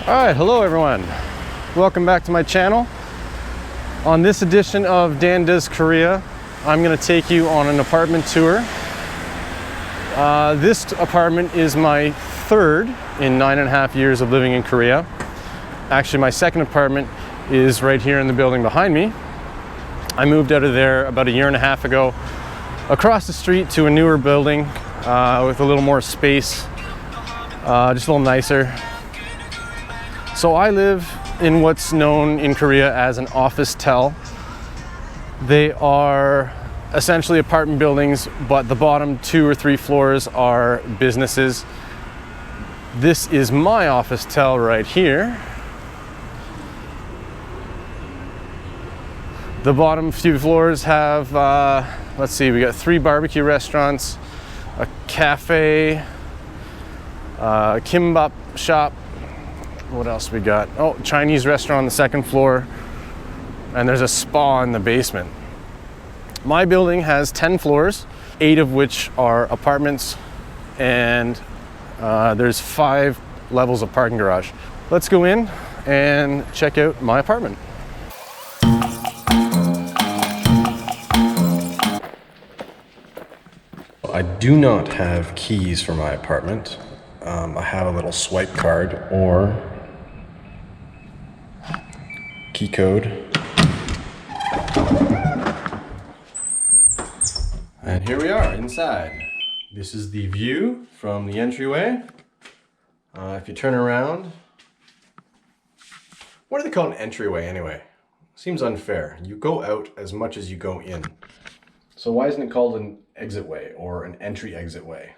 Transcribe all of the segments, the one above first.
Alright, hello everyone. Welcome back to my channel. On this edition of Dan Does Korea, I'm going to take you on an apartment tour. This apartment is my third in 9.5 years of living in Korea. Actually, my second apartment is right here in the building behind me. I moved out of there about 1.5 years ago, across the street to a newer building with a little more space, just a little nicer. So I live in what's known in Korea as an officetel. They are essentially apartment buildings, but the bottom 2 or 3 floors are businesses. This is my officetel right here. The bottom few floors have, let's see, we got 3 barbecue restaurants, a cafe, a kimbap shop. What else we got? Oh, Chinese restaurant on the 2nd floor, and there's a spa in the basement. My building has 10 floors, 8 of which are apartments, and there's 5 levels of parking garage. Let's go in and check out my apartment. I do not have keys for my apartment. I have a little swipe card or key code. And here we are inside. This is the view from the entryway. If you turn around, what do they call an entryway anyway? Seems unfair. You go out as much as you go in. So why isn't it called an exitway or an entry-exit way?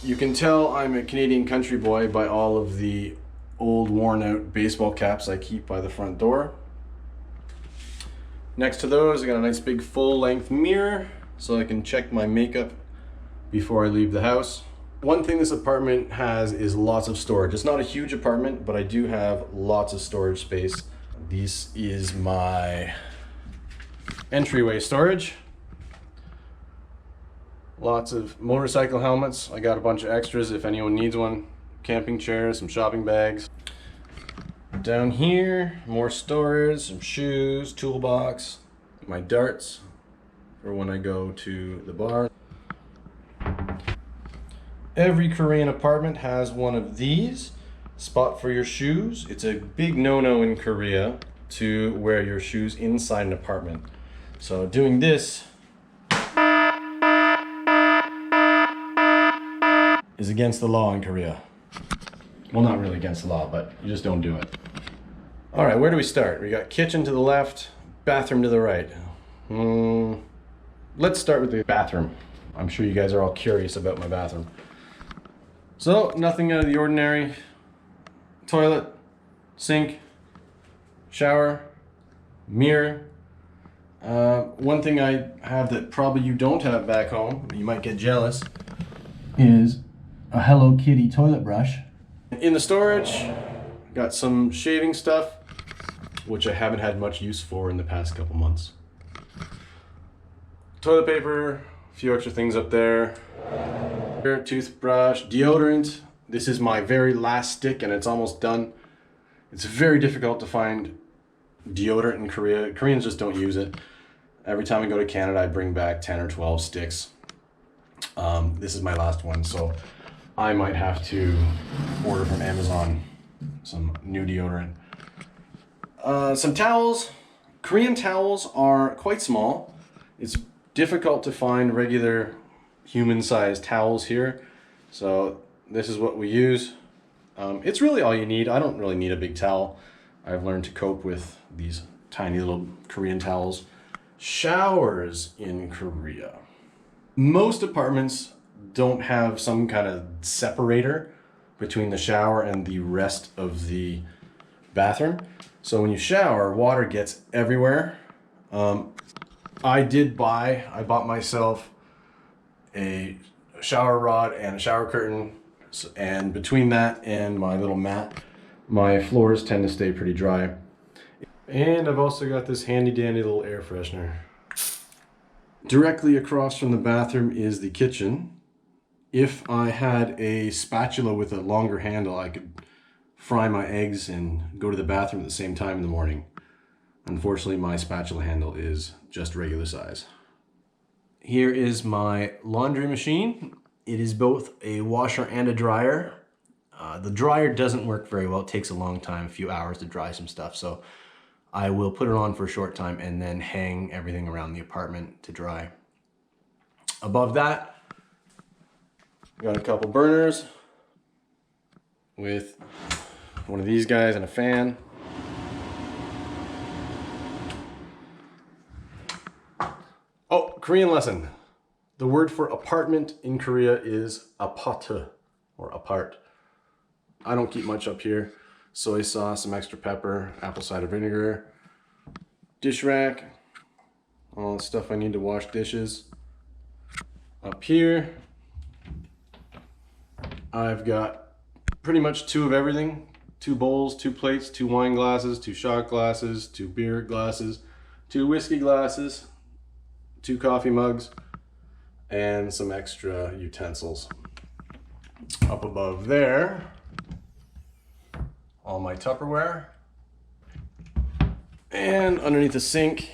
You can tell I'm a Canadian country boy by all of the old worn-out baseball caps I keep by the front door. Next to those, I got a nice big full-length mirror so I can check my makeup before I leave the house. One thing this apartment has is lots of storage. It's not a huge apartment, but I do have lots of storage space. This is my entryway storage. Lots of motorcycle helmets. I got a bunch of extras if anyone needs one. Camping chairs, some shopping bags. Down here, more storage, some shoes, toolbox, my darts for when I go to the bar. Every Korean apartment has one of these. Spot for your shoes. It's a big no-no in Korea to wear your shoes inside an apartment. So doing this is against the law in Korea. Well, not really against the law, but you just don't do it. All right, where do we start? We got kitchen to the left, bathroom to the right. Let's start with the bathroom. I'm sure you guys are all curious about my bathroom. So, nothing out of the ordinary. Toilet, sink, shower, mirror. One thing I have that probably you don't have back home, you might get jealous, is a Hello Kitty toilet brush. In the storage, got some shaving stuff, which I haven't had much use for in the past couple months. Toilet paper, a few extra things up there. Toothbrush, deodorant. This is my very last stick and it's almost done. It's very difficult to find deodorant in Korea. Koreans just don't use it. Every time I go to Canada, I bring back 10 or 12 sticks. This is my last one, so I might have to order from Amazon some new deodorant. Some towels. Korean towels are quite small. It's difficult to find regular human-sized towels here, so this is what we use. It's really all you need. I don't really need a big towel. I've learned to cope with these tiny little Korean towels. Showers in Korea. Most apartments don't have some kind of separator between the shower and the rest of the bathroom. So when you shower, water gets everywhere. I bought myself a shower rod and a shower curtain, and between that and my little mat, my floors tend to stay pretty dry. And I've also got this handy dandy little air freshener. Directly across from the bathroom is the kitchen. If I had a spatula with a longer handle, I could fry my eggs and go to the bathroom at the same time in the morning. Unfortunately, my spatula handle is just regular size. Here is my laundry machine. It is both a washer and a dryer. The dryer doesn't work very well. It takes a long time, a few hours to dry some stuff. So I will put it on for a short time and then hang everything around the apartment to dry. Above that, got a couple burners with one of these guys and a fan. Oh, Korean lesson. The word for apartment in Korea is apart or apart. I don't keep much up here. Soy sauce, some extra pepper, apple cider vinegar, dish rack, all the stuff I need to wash dishes. Up here, I've got pretty much two of everything. 2 bowls, 2 plates, 2 wine glasses, 2 shot glasses, 2 beer glasses, 2 whiskey glasses, 2 coffee mugs, and some extra utensils. Up above there, all my Tupperware. And underneath the sink,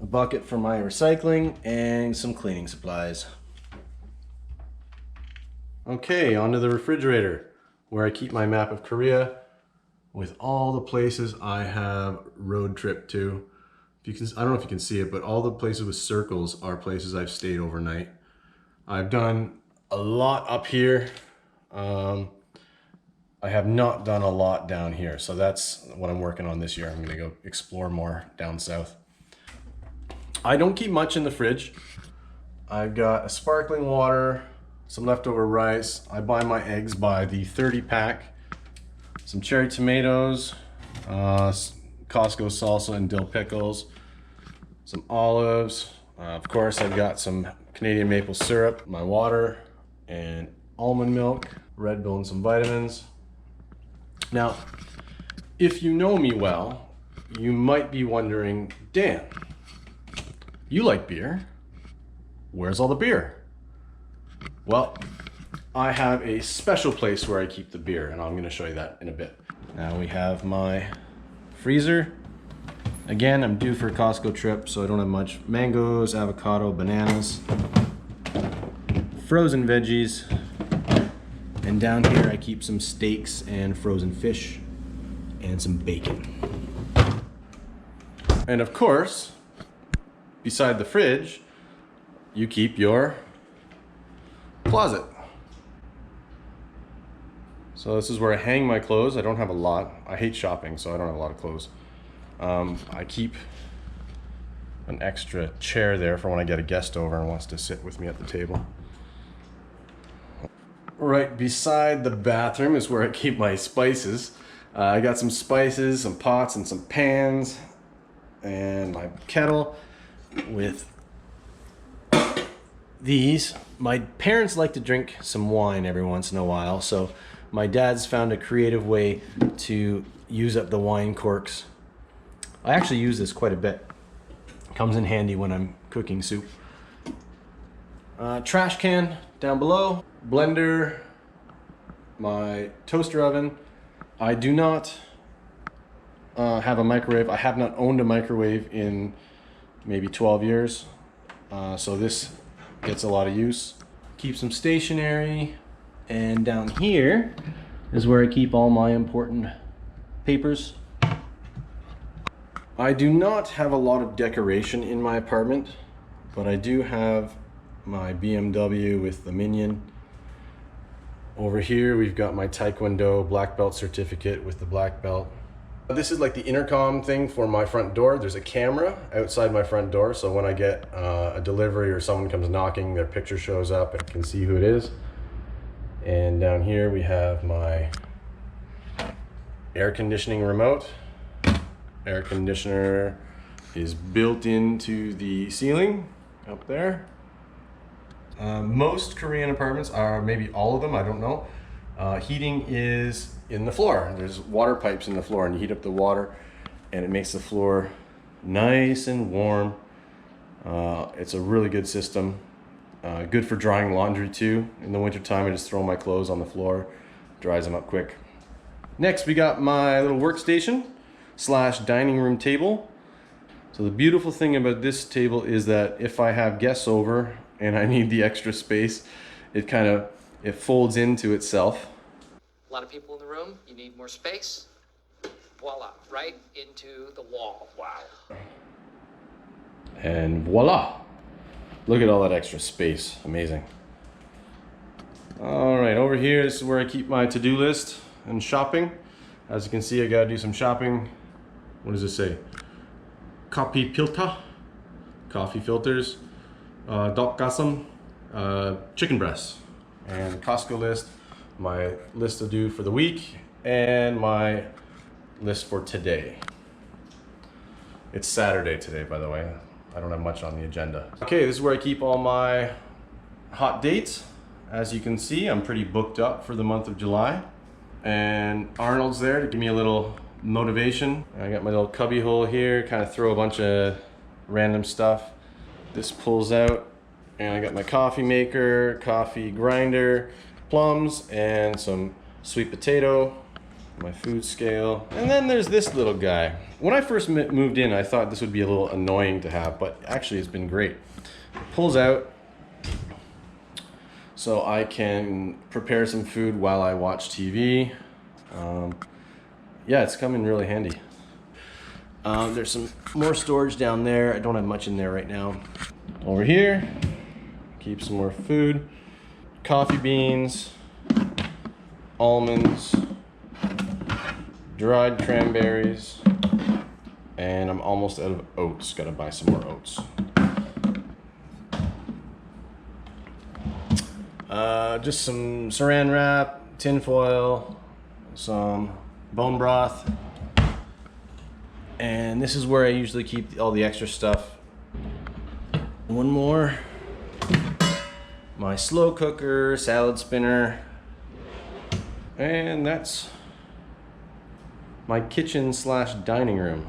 a bucket for my recycling and some cleaning supplies. Okay, onto the refrigerator, where I keep my map of Korea with all the places I have road trip to. I don't know if you can see it, but all the places with circles are places I've stayed overnight. I've done a lot up here. I have not done a lot down here, so that's what I'm working on this year. I'm gonna go explore more down south. I don't keep much in the fridge. I've got a sparkling water, some leftover rice. I buy my eggs by the 30 pack, some cherry tomatoes, Costco salsa and dill pickles, some olives. Of course, I've got some Canadian maple syrup, my water, and almond milk, Red Bull, and some vitamins. Now, if you know me well, you might be wondering, Dan, you like beer. Where's all the beer? Well, I have a special place where I keep the beer, and I'm going to show you that in a bit. Now we have my freezer. Again, I'm due for a Costco trip, so I don't have much. Mangoes, avocado, bananas, frozen veggies, and down here I keep some steaks and frozen fish and some bacon. And of course, beside the fridge, you keep your closet. So this is where I hang my clothes. I don't have a lot. I hate shopping, so I don't have a lot of clothes. I keep an extra chair there for when I get a guest over and wants to sit with me at the table. Right beside the bathroom is where I keep my spices. I got some spices, some pots, and some pans, and my kettle with these. My parents like to drink some wine every once in a while, so my dad's found a creative way to use up the wine corks. I actually use this quite a bit. Comes in handy when I'm cooking soup. Trash can down below, blender, my toaster oven. I do not have a microwave. I have not owned a microwave in maybe 12 years, so this gets a lot of use. Keep some stationery, and down here is where I keep all my important papers. I do not have a lot of decoration in my apartment, but I do have my BMW with the Minion. Over here we've got my Taekwondo black belt certificate with the black belt. This is like the intercom thing for my front door. There's a camera outside my front door, so when I get a delivery or someone comes knocking, their picture shows up and I can see who it is. And down here we have my air conditioning remote. Air conditioner is built into the ceiling up there. Most Korean apartments are, maybe all of them, I don't know. Heating is in the floor. There's water pipes in the floor, and you heat up the water and it makes the floor nice and warm. It's a really good system. Good for drying laundry too. In the wintertime, I just throw my clothes on the floor. dries them up quick. Next, we got my little workstation / dining room table. So the beautiful thing about this table is that if I have guests over and I need the extra space, it folds into itself. A lot of people in the room, you need more space. Voila, right into the wall. Wow. And voila. Look at all that extra space. Amazing. All right, over here is where I keep my to-do list and shopping. As you can see, I gotta do some shopping. What does it say? Coffee filter, coffee filters, dokgasam, chicken breasts, and Costco list, my list to do for the week, and my list for today. It's Saturday today, by the way. I don't have much on the agenda. Okay, this is where I keep all my hot dates. As you can see, I'm pretty booked up for the month of July. And Arnold's there to give me a little motivation. I got my little cubby hole here, kind of throw a bunch of random stuff. This pulls out, and I got my coffee maker, coffee grinder, plums, and some sweet potato, my food scale. And then there's this little guy. When I first moved in, I thought this would be a little annoying to have, but actually it's been great. It pulls out so I can prepare some food while I watch TV. Yeah, it's come in really handy. There's some more storage down there. I don't have much in there right now. Over here, keep some more food, coffee beans, almonds, dried cranberries, and I'm almost out of oats. Gotta buy some more oats. Just some saran wrap, tin foil, some bone broth, and this is where I usually keep all the extra stuff. One more, my slow cooker, salad spinner, and that's my kitchen / dining room.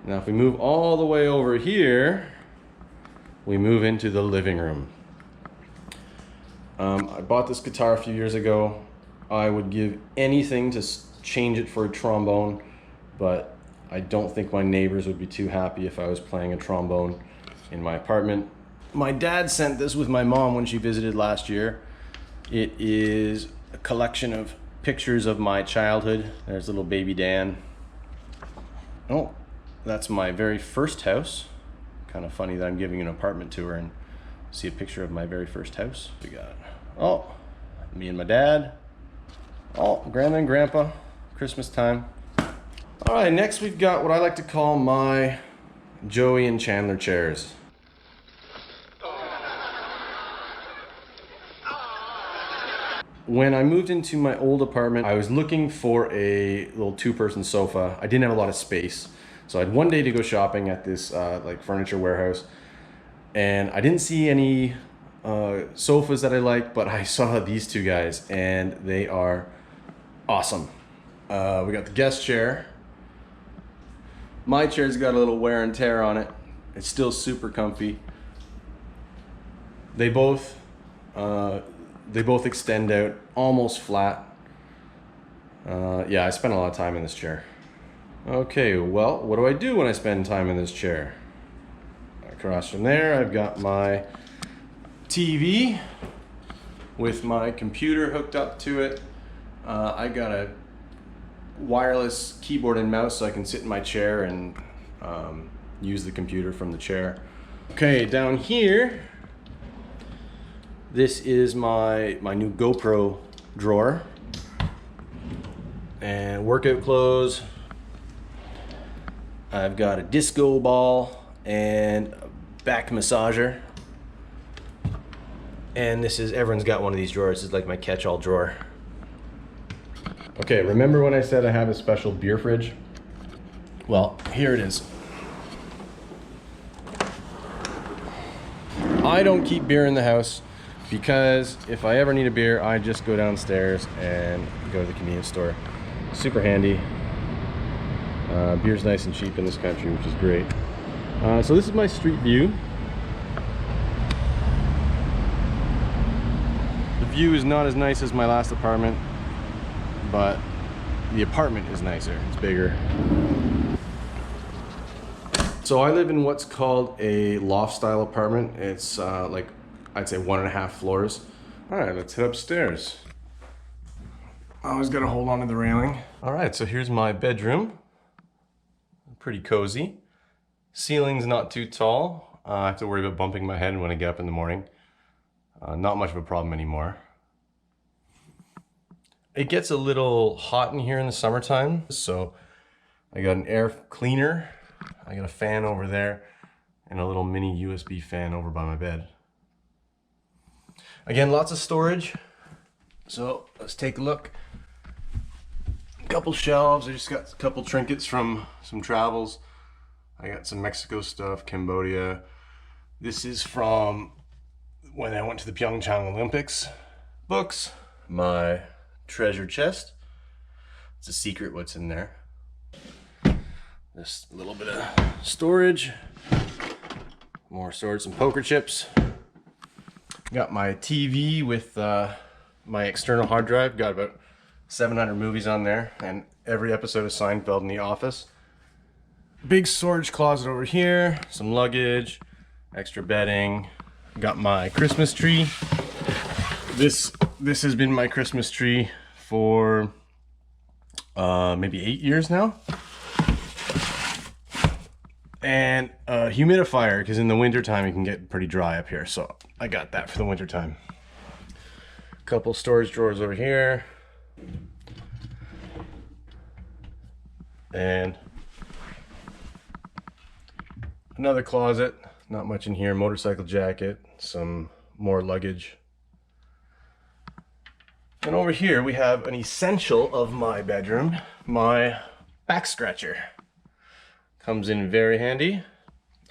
Now if we move all the way over here, we move into the living room. I bought this guitar a few years ago. I would give anything to change it for a trombone, but I don't think my neighbors would be too happy if I was playing a trombone in my apartment. My dad sent this with my mom when she visited last year. It is a collection of pictures of my childhood. There's little baby Dan. Oh, that's my very first house. Kind of funny that I'm giving an apartment tour and see a picture of my very first house. We got, oh, me and my dad. Oh, grandma and grandpa, Christmas time. All right, next we've got what I like to call my Joey and Chandler chairs. When I moved into my old apartment, I was looking for a little 2-person sofa. I didn't have a lot of space. So I had one day to go shopping at this like furniture warehouse, and I didn't see any sofas that I liked, but I saw these two guys and they are awesome. We got the guest chair. My chair's got a little wear and tear on it. It's still super comfy. They both extend out almost flat. Yeah, I spent a lot of time in this chair. Okay, well, what do I do when I spend time in this chair? Across from there, I've got my TV with my computer hooked up to it. I got a wireless keyboard and mouse so I can sit in my chair and use the computer from the chair. Okay, down here, this is my new GoPro drawer and workout clothes. I've got a disco ball and a back massager. And this is, everyone's got one of these drawers. It's like my catch-all drawer. Okay, remember when I said I have a special beer fridge? Well, here it is. I don't keep beer in the house because if I ever need a beer, I just go downstairs and go to the convenience store. Super handy. Beer's nice and cheap in this country, which is great. So this is my street view. The view is not as nice as my last apartment, but the apartment is nicer. It's bigger. So I live in what's called a loft style apartment. It's like, I'd say 1.5 floors. All right, let's head upstairs. I always gotta hold on to the railing. All right, so here's my bedroom. Pretty cozy. Ceiling's not too tall. I have to worry about bumping my head when I get up in the morning. Not much of a problem anymore. It gets a little hot in here in the summertime, so I got an air cleaner. I got a fan over there and a little mini USB fan over by my bed. Again, lots of storage. So let's take a look. A couple shelves. I just got a couple trinkets from some travels. I got some Mexico stuff, Cambodia. This is from when I went to the Pyeongchang Olympics. Books. My treasure chest. It's a secret what's in there. Just a little bit of storage. More storage, some poker chips. Got my TV with my external hard drive. Got about 700 movies on there and every episode of Seinfeld in The Office. Big storage closet over here. Some luggage, extra bedding. Got my Christmas tree. This has been my Christmas tree for maybe 8 years now. And a humidifier, because in the wintertime it can get pretty dry up here, so I got that for the wintertime. Couple storage drawers over here. And another closet, not much in here, motorcycle jacket, some more luggage. And over here we have an essential of my bedroom, my back scratcher. Comes in very handy.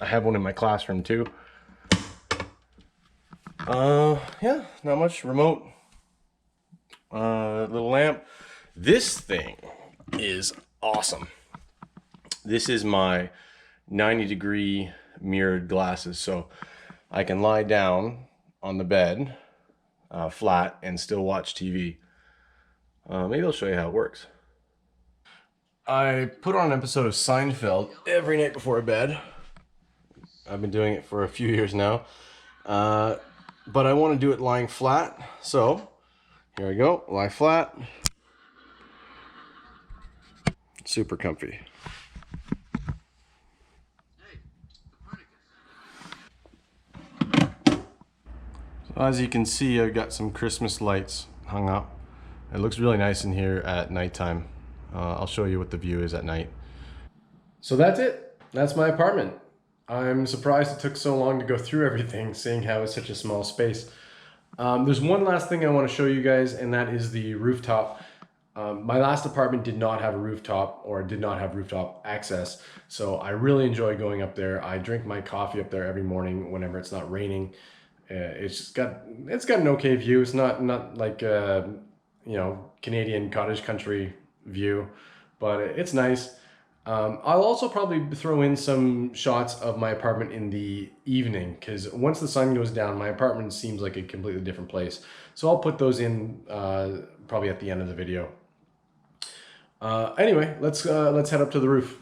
I have one in my classroom too. Yeah, not much. Remote. Little lamp. This thing is awesome. This is my 90-degree mirrored glasses, so I can lie down on the bed flat and still watch TV. Maybe I'll show you how it works. I put on an episode of Seinfeld every night before bed. I've been doing it for a few years now. But I want to do it lying flat. So, here I go. Lie flat. Super comfy. So as you can see, I've got some Christmas lights hung up. It looks really nice in here at nighttime. I'll show you what the view is at night. So that's it. That's my apartment. I'm surprised it took so long to go through everything, seeing how it's such a small space. There's one last thing I want to show you guys, and that is the rooftop. My last apartment did not have a rooftop, or did not have rooftop access, so I really enjoy going up there. I drink my coffee up there every morning whenever it's not raining. It's got an okay view. It's not like you know, Canadian cottage country view, but it's nice. I'll also probably throw in some shots of my apartment in the evening, because once the sun goes down, my apartment seems like a completely different place. So I'll put those in probably at the end of the video. Anyway, let's head up to the roof.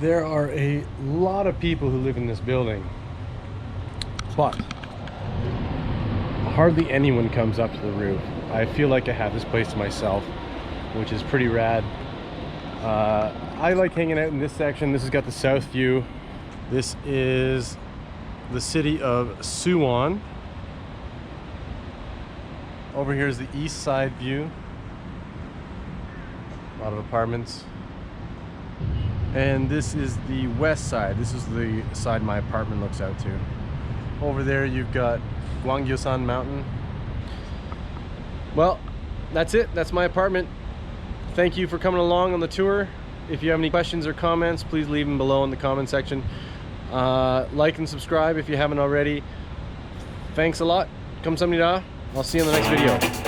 There are a lot of people who live in this building, but hardly anyone comes up to the roof. I feel like I have this place to myself, which is pretty rad. I like hanging out in this section. This has got the south view. This is the city of Suwon. Over here is the east side view. A lot of apartments. And this is the west side. This is the side my apartment looks out to. Over there you've got Gwanggyo-san Mountain. Well, that's it. That's my apartment. Thank you for coming along on the tour. If you have any questions or comments, please leave them below in the comment section. Like and subscribe if you haven't already. Thanks a lot. Kamsahamnida. I'll see you in the next video.